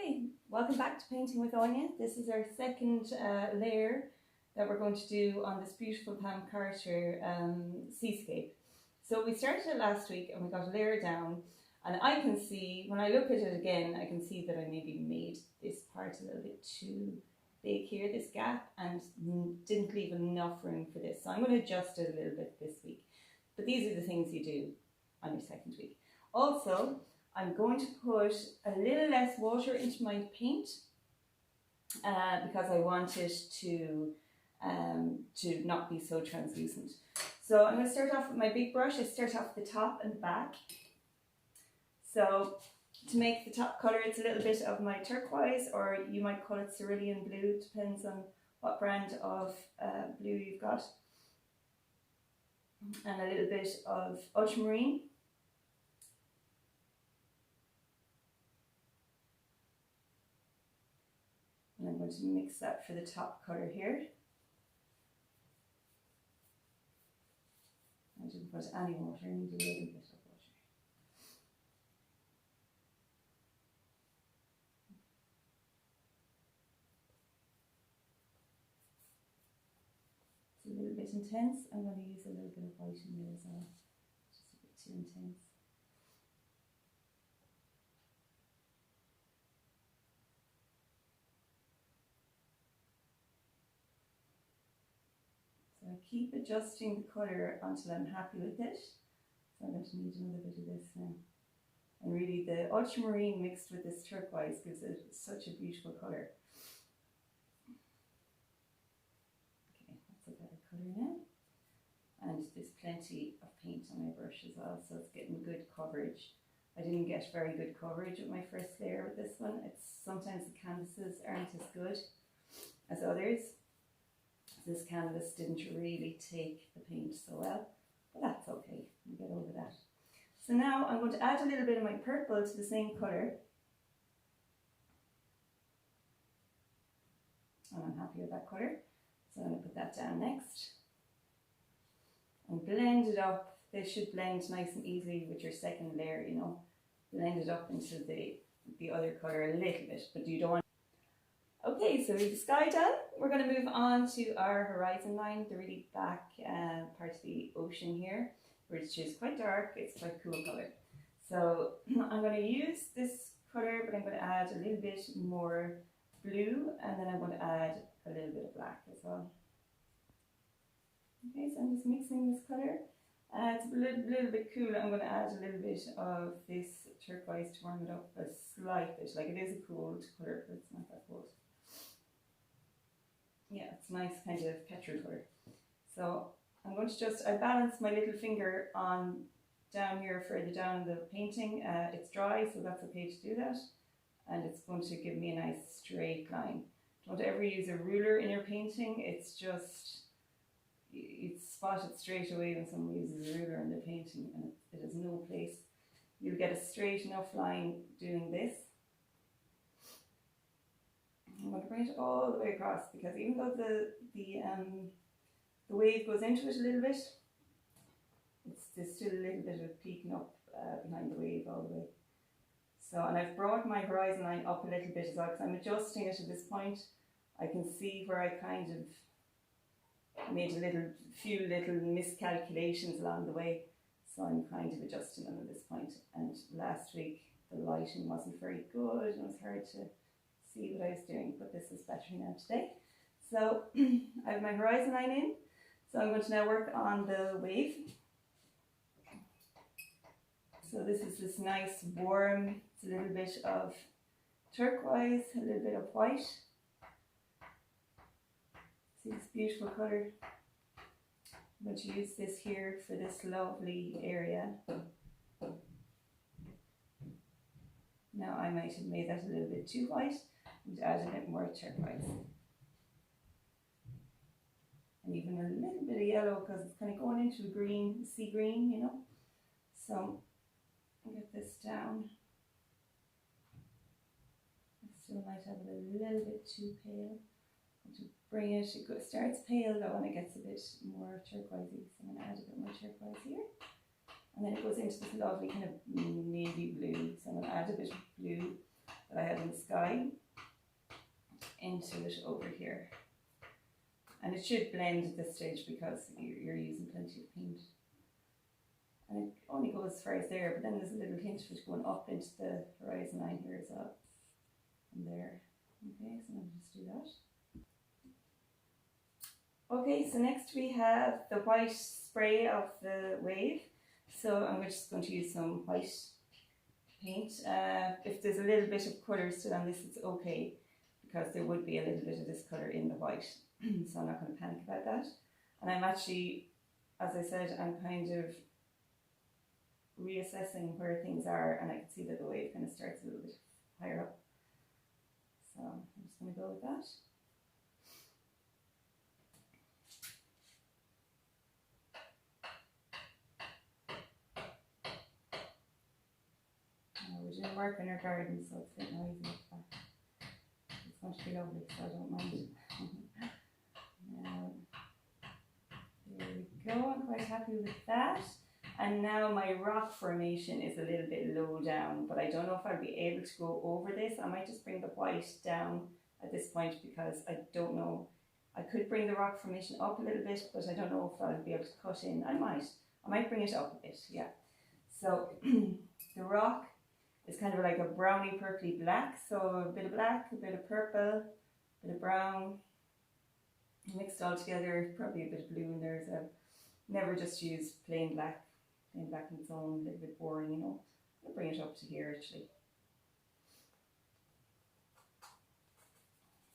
Hi, welcome back to Painting with Aine. This is our second layer that we're going to do on this beautiful Pam Carter Seascape. So we started it last week and we got a layer down, and I can see, when I look at it again, I can see that I maybe made this part a little bit too big here, this gap, and didn't leave enough room for this. So I'm going to adjust it a little bit this week. But these are the things you do on your second week. Also, I'm going to put a little less water into my paint because I want it to not be so translucent. So I'm going to start off with my big brush. I start off the top and back. So to make the top colour, it's a little bit of my turquoise, or you might call it cerulean blue, depends on what brand of blue you've got. And a little bit of ultramarine. And I'm going to mix that for the top colour here. I didn't put any water, I need a little bit of water. It's a little bit intense. I'm going to use a little bit of white in there as well, just a bit too intense. I keep adjusting the colour until I'm happy with it. So I'm going to need another bit of this now. And really the ultramarine mixed with this turquoise gives it such a beautiful colour. Okay, that's a better colour now. And there's plenty of paint on my brush as well, so it's getting good coverage. I didn't get very good coverage with my first layer with this one. Sometimes the canvases aren't as good as others. This canvas didn't really take the paint so well, but that's okay, we'll get over that. So now I'm going to add a little bit of my purple to the same colour. And I'm happy with that colour, so I'm going to put that down next. And blend it up. This should blend nice and easily with your second layer, you know. Blend it up into the other colour a little bit, but you don't want. Okay, so we've the sky done. We're going to move on to our horizon line, the really back part of the ocean here, which is quite dark. It's quite a cool colour. So I'm going to use this colour, but I'm going to add a little bit more blue, and then I'm going to add a little bit of black as well. Okay, so I'm just mixing this colour. It's a little bit cooler. I'm going to add a little bit of this turquoise to warm it up a slight bit. Like, it is a cold colour, but it's not that cold. Yeah, it's a nice kind of petrol colour. So I'm going to I balance my little finger on down here further down the painting. It's dry, so that's okay to do that. And it's going to give me a nice straight line. Don't ever use a ruler in your painting. It's just, it's spotted straight away when someone uses a ruler in their painting, and it has no place. You'll get a straight enough line doing this. I'm going to bring it all the way across, because even though the wave goes into it a little bit, there's still a little bit of peeking up behind the wave all the way. So, and I've brought my horizon line up a little bit as well, because I'm adjusting it at this point. I can see where I kind of made a few little miscalculations along the way. So I'm kind of adjusting them at this point. And last week the lighting wasn't very good, and it was hard to see what I was doing, but this is better now today. So I have my horizon line in, so I'm going to now work on the wave. So this is this nice warm, it's a little bit of turquoise, a little bit of white. See this beautiful colour? I'm going to use this here for this lovely area. Now I might have made that a little bit too white. And add a bit more turquoise. And even a little bit of yellow, because it's kind of going into a green, sea green, you know. So I'll get this down. I still might have it a little bit too pale. To bring it, starts pale though, and it gets a bit more turquoisey. So I'm going to add a bit more turquoise here. And then it goes into this lovely kind of navy blue. So I'm going to add a bit of blue that I had in the sky into it over here. And it should blend at this stage because you're using plenty of paint. And it only goes as far as there, but then there's a little hint of it going up into the horizon line here as well. And there. Okay, so I'll just do that. Okay, so next we have the white spray of the wave. So I'm just going to use some white paint. If there's a little bit of colour still on this, it's okay, because there would be a little bit of this colour in the white. So I'm not going to panic about that. And I'm actually, as I said, I'm kind of reassessing where things are, and I can see that the wave kind of starts a little bit higher up. So I'm just going to go with that. We're doing work in our garden, so it's a bit noisy. It's going to be lovely, so I don't mind. There we go, I'm quite happy with that. And now my rock formation is a little bit low down, but I don't know if I'll be able to go over this. I might just bring the white down at this point, because I don't know. I could bring the rock formation up a little bit, but I don't know if I'll be able to cut in. I might bring it up a bit, yeah. So the rock is kind of like a browny purpley black, so a bit of black, a bit of purple, a bit of brown, mixed all together, probably a bit of blue in there as well. Never just use plain black on its own, a little bit boring, you know. I'll bring it up to here actually.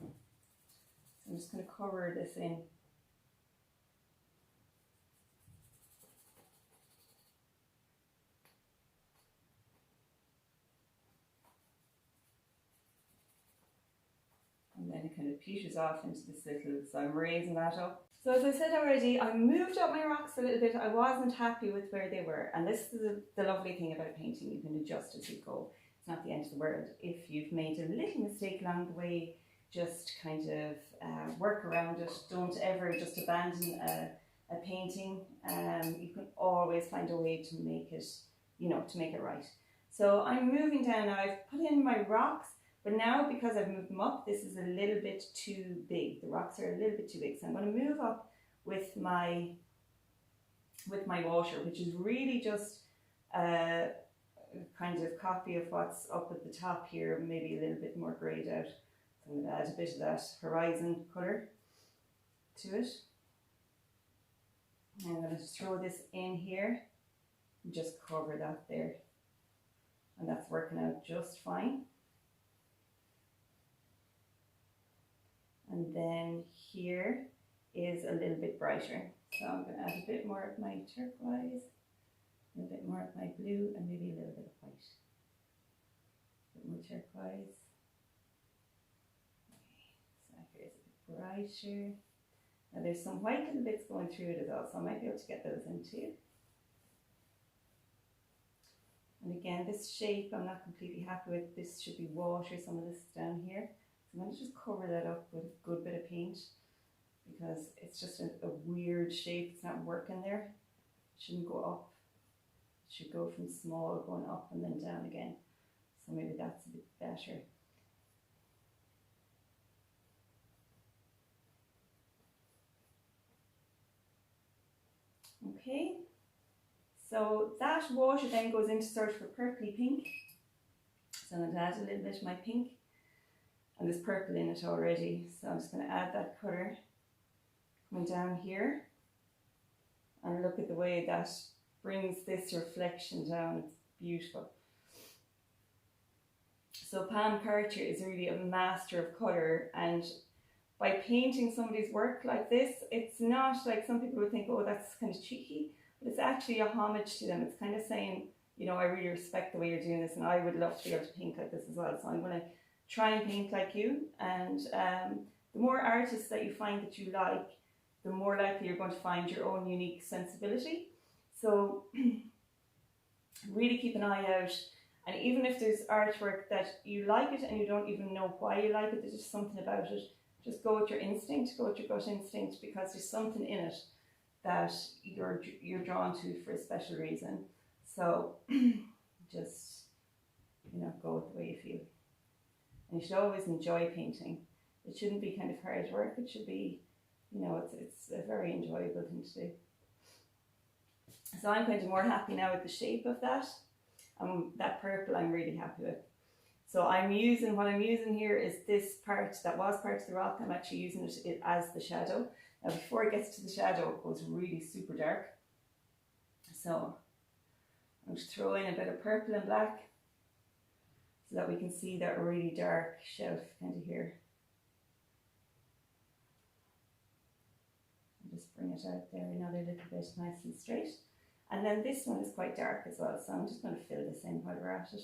So I'm just going to cover this in. And then it kind of peters off into this little, so I'm raising that up. So as I said already, I moved up my rocks a little bit. I wasn't happy with where they were. And this is the lovely thing about painting. You can adjust as you go. It's not the end of the world. If you've made a little mistake along the way, just kind of work around it. Don't ever just abandon a painting. You can always find a way to make it, you know, to make it right. So I'm moving down now. I've put in my rocks. But now, because I've moved them up, this is a little bit too big. The rocks are a little bit too big. So I'm going to move up with my water, which is really just a kind of copy of what's up at the top here, maybe a little bit more greyed out. So I'm going to add a bit of that horizon colour to it. And I'm going to throw this in here and just cover that there. And that's working out just fine. And then here is a little bit brighter. So I'm going to add a bit more of my turquoise, a bit more of my blue, and maybe a little bit of white. A bit more turquoise. Okay, so here's a bit brighter. Now there's some white little bits going through it as well, so I might be able to get those in too. And again, this shape I'm not completely happy with. This should be water, some of this is down here. I'm going to just cover that up with a good bit of paint, because it's just a weird shape. It's not working there. It shouldn't go up. It should go from small going up and then down again. So maybe that's a bit better. Okay, so that water then goes into sort of a purpley pink. So I'm going to add a little bit of my pink. And there's purple in it already, so I'm just going to add that colour coming down here, and look at the way that brings this reflection down. It's beautiful. So Pam Carter is really a master of colour, and by painting somebody's work like this, it's not like some people would think, oh, that's kind of cheeky, but it's actually a homage to them. It's kind of saying, you know, I really respect the way you're doing this, and I would love to be able to paint like this as well. So I'm going to try and paint like you, and the more artists that you find that you like, the more likely you're going to find your own unique sensibility. So really keep an eye out, and even if there's artwork that you like it and you don't even know why you like it, there's just something about it, just go with your instinct, go with your gut instinct, because there's something in it that you're drawn to for a special reason. So just, you know, go with the way you feel. And you should always enjoy painting. It shouldn't be kind of hard work. It should be, you know, it's a very enjoyable thing to do. So I'm kind of more happy now with the shape of that. That purple I'm really happy with. So what I'm using here is this part that was part of the rock. I'm actually using it as the shadow. Now before it gets to the shadow, it goes really super dark. So I'm just throw in a bit of purple and black so that we can see that really dark shelf kind of here. I'll just bring it out there another little bit nice and straight. And then this one is quite dark as well, so I'm just going to fill this in while we're at it.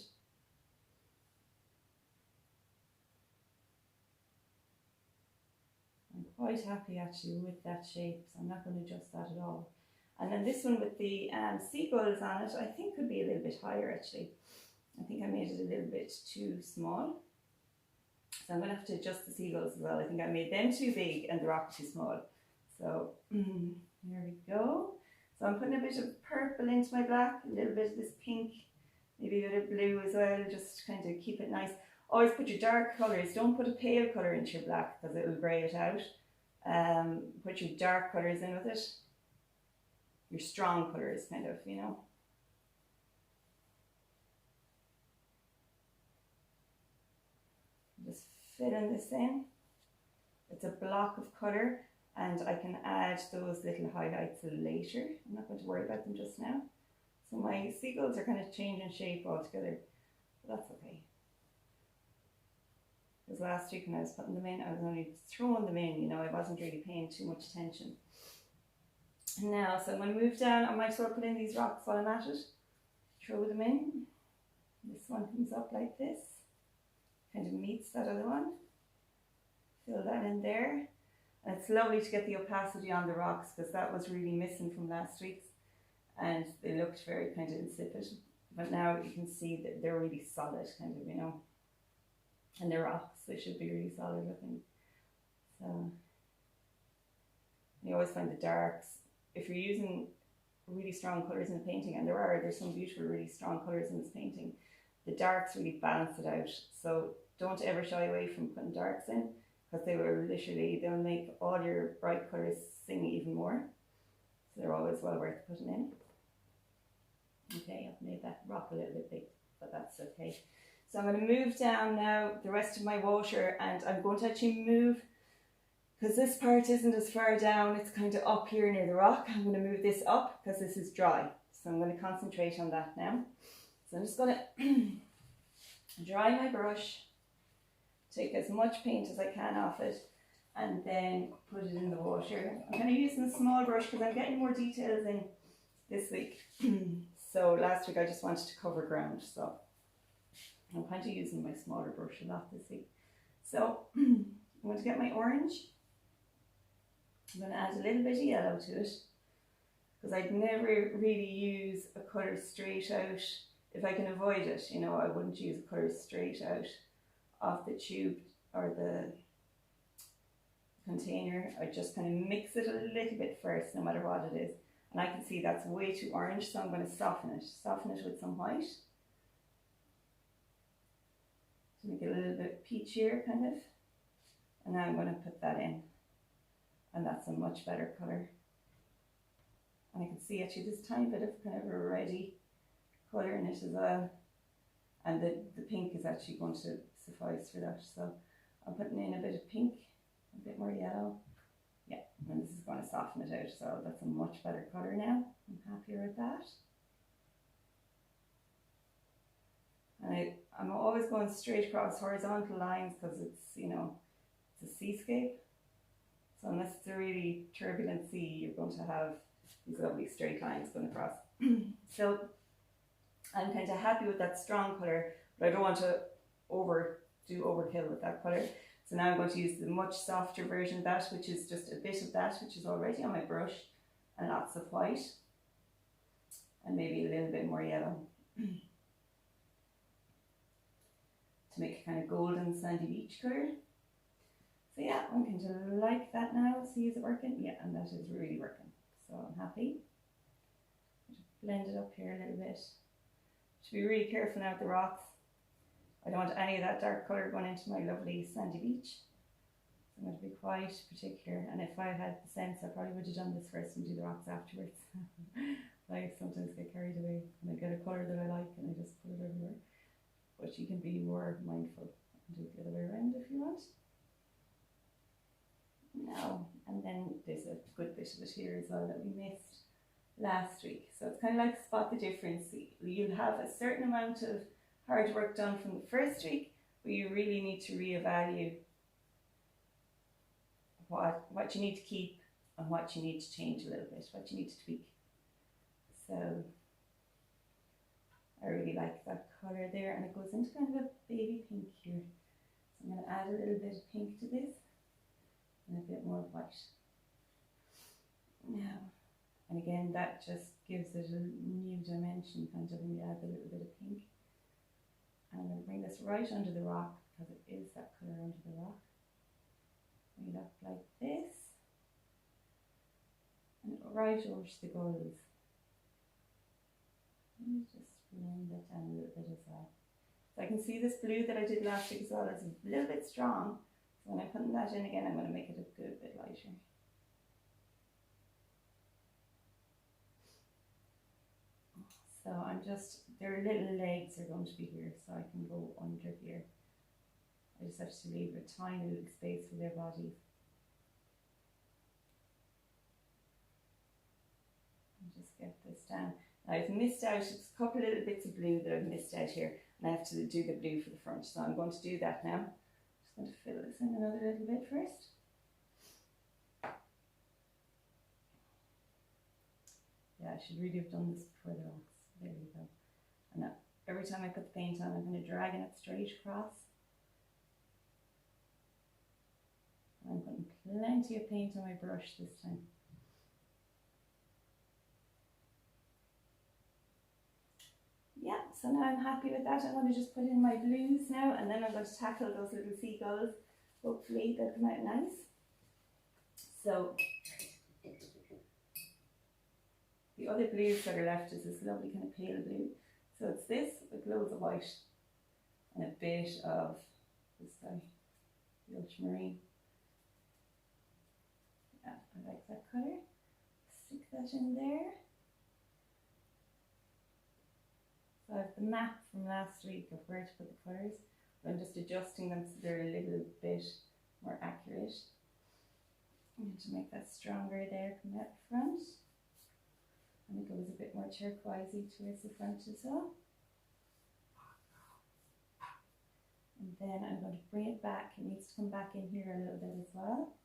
I'm quite happy actually with that shape, so I'm not going to adjust that at all. And then this one with the seagulls on it, I think could be a little bit higher actually. I think I made it a little bit too small. So I'm going to have to adjust the seagulls as well. I think I made them too big and the rock too small. So here we go. So I'm putting a bit of purple into my black, a little bit of this pink, maybe a bit of blue as well, just kind of keep it nice. Always put your dark colours, don't put a pale colour into your black because it will grey it out. Put your dark colours in with it. Your strong colours kind of, you know. Just filling this in. It's a block of colour. And I can add those little highlights later. I'm not going to worry about them just now. So my seagulls are kind of changing shape altogether, but that's okay. Because last week when I was putting them in, I was only throwing them in, you know, I wasn't really paying too much attention. Now, so I'm going to move down. I might as well put in these rocks while I'm at it. Throw them in. This one comes up like this. Kind of meets that other one. Fill that in there. And it's lovely to get the opacity on the rocks because that was really missing from last week's and they looked very kind of insipid. But now you can see that they're really solid kind of, you know. And they're rocks, they should be really solid looking. So you always find the darks, if you're using really strong colours in a painting, and there's some beautiful really strong colours in this painting, the darks really balance it out. So don't ever shy away from putting darks in, because they'll make all your bright colours sing even more. So they're always well worth putting in. Okay, I've made that rock a little bit big, but that's okay. So I'm going to move down now the rest of my water, and I'm going to actually move, because this part isn't as far down, it's kind of up here near the rock. I'm going to move this up because this is dry. So I'm going to concentrate on that now. So I'm just going to dry my brush, take as much paint as I can off it, and then put it in the water. I'm kind of using a small brush because I'm getting more details in this week. So last week I just wanted to cover ground, so I'm kind of using my smaller brush a lot this week. So I'm going to get my orange. I'm going to add a little bit of yellow to it, because I'd never really use a colour straight out. If I can avoid it, you know, I wouldn't use a colour straight out off the tube or the container. I just kind of mix it a little bit first, no matter what it is. And I can see that's way too orange, so I'm going to soften it with some white to make it a little bit peachier kind of. And now I'm going to put that in, and that's a much better colour. And I can see actually this tiny bit of kind of a reddy colour in it as well, and the pink is actually going to suffice for that. So I'm putting in a bit of pink, a bit more yellow. Yeah, and this is going to soften it out, so that's a much better colour now. I'm happier with that. And I'm always going straight across horizontal lines because it's, you know, it's a seascape. So unless it's a really turbulent sea, you're going to have these lovely straight lines going across. So I'm kind of happy with that strong colour, but I don't want to do overkill with that colour. So now I'm going to use the much softer version of that, which is just a bit of that, which is already on my brush, and lots of white, and maybe a little bit more yellow to make it kind of golden sandy beach colour. So yeah, I'm kind of like that now. See, is it working? Yeah, and that is really working. So I'm happy. Just blend it up here a little bit. Should be really careful now with the rocks. I don't want any of that dark colour going into my lovely sandy beach. So I'm going to be quite particular, and if I had the sense, I probably would have done this first and do the rocks afterwards. I sometimes get carried away and I get a colour that I like and I just put it everywhere. But you can be more mindful and do it the other way around if you want. Now, and then there's a good bit of it here as well that we missed last week. So it's kind of like spot the difference. You'll have a certain amount of hard work done from the first week, but you really need to reevaluate what you need to keep and what you need to change a little bit, what you need to tweak. So I really like that colour there, and it goes into kind of a baby pink here. So I'm going to add a little bit of pink to this and a bit more white. Now, and again, that just gives it a new dimension kind of when you add a little bit of pink. And I'm going to bring this right under the rock because it is that colour under the rock. Bring it up like this. And right over to the gulls. Let me just blend that down a little bit as well. So I can see this blue that I did last week as well is a little bit strong. So when I'm putting that in again, I'm going to make it a good bit lighter. So I'm just, their little legs are going to be here, so I can go under here. I just have to leave a tiny little space for their bodies. And just get this down. I've missed out, it's a couple of little bits of blue that I've missed out here, and I have to do the blue for the front, so I'm going to do that now. Just going to fill this in another little bit first. Yeah, I should really have done this before the rocks. There we go. And now, every time I put the paint on, I'm going to drag it straight across. I'm putting plenty of paint on my brush this time. Yeah, so now I'm happy with that. I'm going to just put in my blues now, and then I'm going to tackle those little seagulls. Hopefully they'll come out nice. So the other blues that are left is this lovely kind of pale blue. So it's this with loads of white and a bit of this guy, the ultramarine. Yeah, I like that colour. Stick that in there. So I have the map from last week of where to put the colours. I'm just adjusting them so they're a little bit more accurate. I'm going to make that stronger there from that front. And it goes a bit more turquoisey towards the front as well. And then I'm going to bring it back. It needs to come back in here a little bit as well.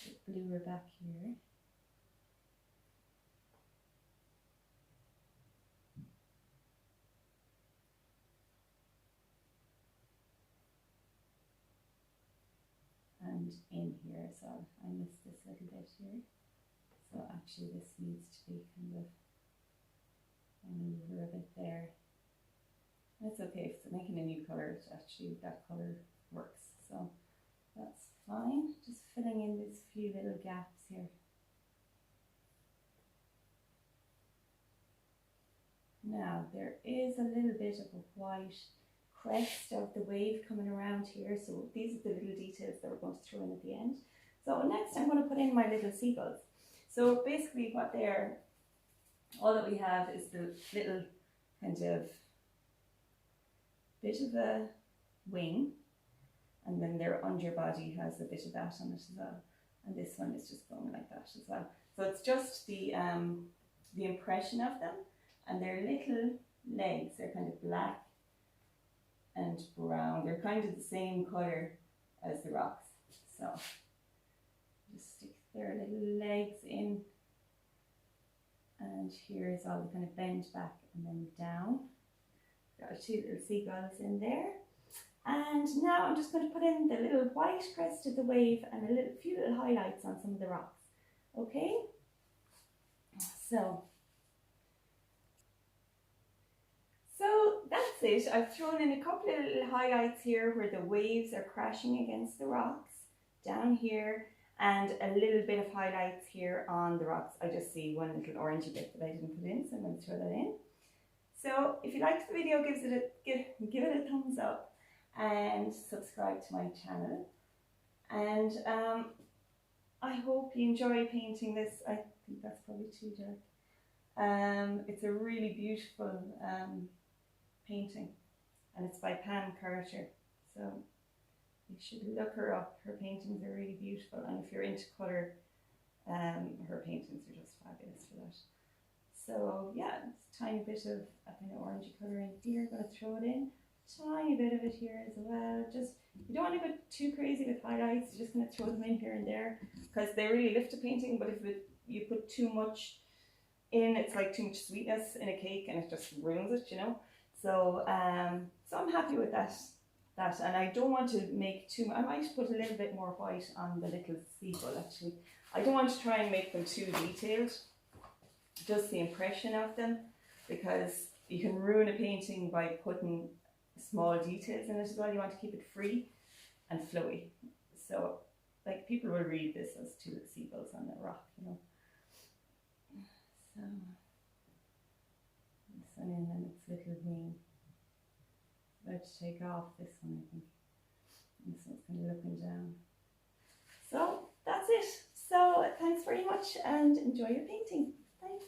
The bluer back here. And in here as well. I missed this little bit here. So actually this needs to be kind of over a bit there. That's okay, if it's making a new colour, actually that colour works. So that's fine. Just filling in these few little gaps here. Now there is a little bit of a white crest of the wave coming around here. So these are the little details that we're going to throw in at the end. So next I'm going to put in my little seagulls. So basically what they're, all that we have is the little kind of bit of a wing, and then their underbody has a bit of that on it as well. And this one is just going like that as well. So it's just the impression of them, and their little legs, they're kind of black and brown. They're kind of the same colour as the rocks. So just stick their little legs in, and here is all the kind of bend back and then down. Got two little seagulls in there, and now I'm just going to put in the little white crest of the wave and a few little highlights on some of the rocks. Okay, so that's it. I've thrown in a couple of little highlights here where the waves are crashing against the rocks down here, and a little bit of highlights here on the rocks. I just see one little orangey bit that I didn't put in, so I'm going to throw that in. So if you liked the video, give it a thumbs up and subscribe to my channel. And I hope you enjoy painting this. I think that's probably too dark. It's a really beautiful painting, and it's by Pam Carter. So you should look her up. Her paintings are really beautiful, and if you're into colour, her paintings are just fabulous for that. So yeah, it's a tiny bit of a kind of orangey colour in here. I'm going to throw it in. Tiny bit of it here as well. Just, you don't want to go too crazy with highlights. You're just going to throw them in here and there because they really lift a painting. But if you put too much in, it's like too much sweetness in a cake and it just ruins it, you know. So so I'm happy with that. And I don't want to make too much. I might put a little bit more white on the little seagull actually. I don't want to try and make them too detailed. Just the impression of them, because you can ruin a painting by putting small details in it as well. You want to keep it free and flowy. So like people will read this as two seagulls on a rock, you know. So this one in and its little wing. About to take off this one, I think. This one's kind of looking down. So that's it. So thanks very much and enjoy your painting. Bye.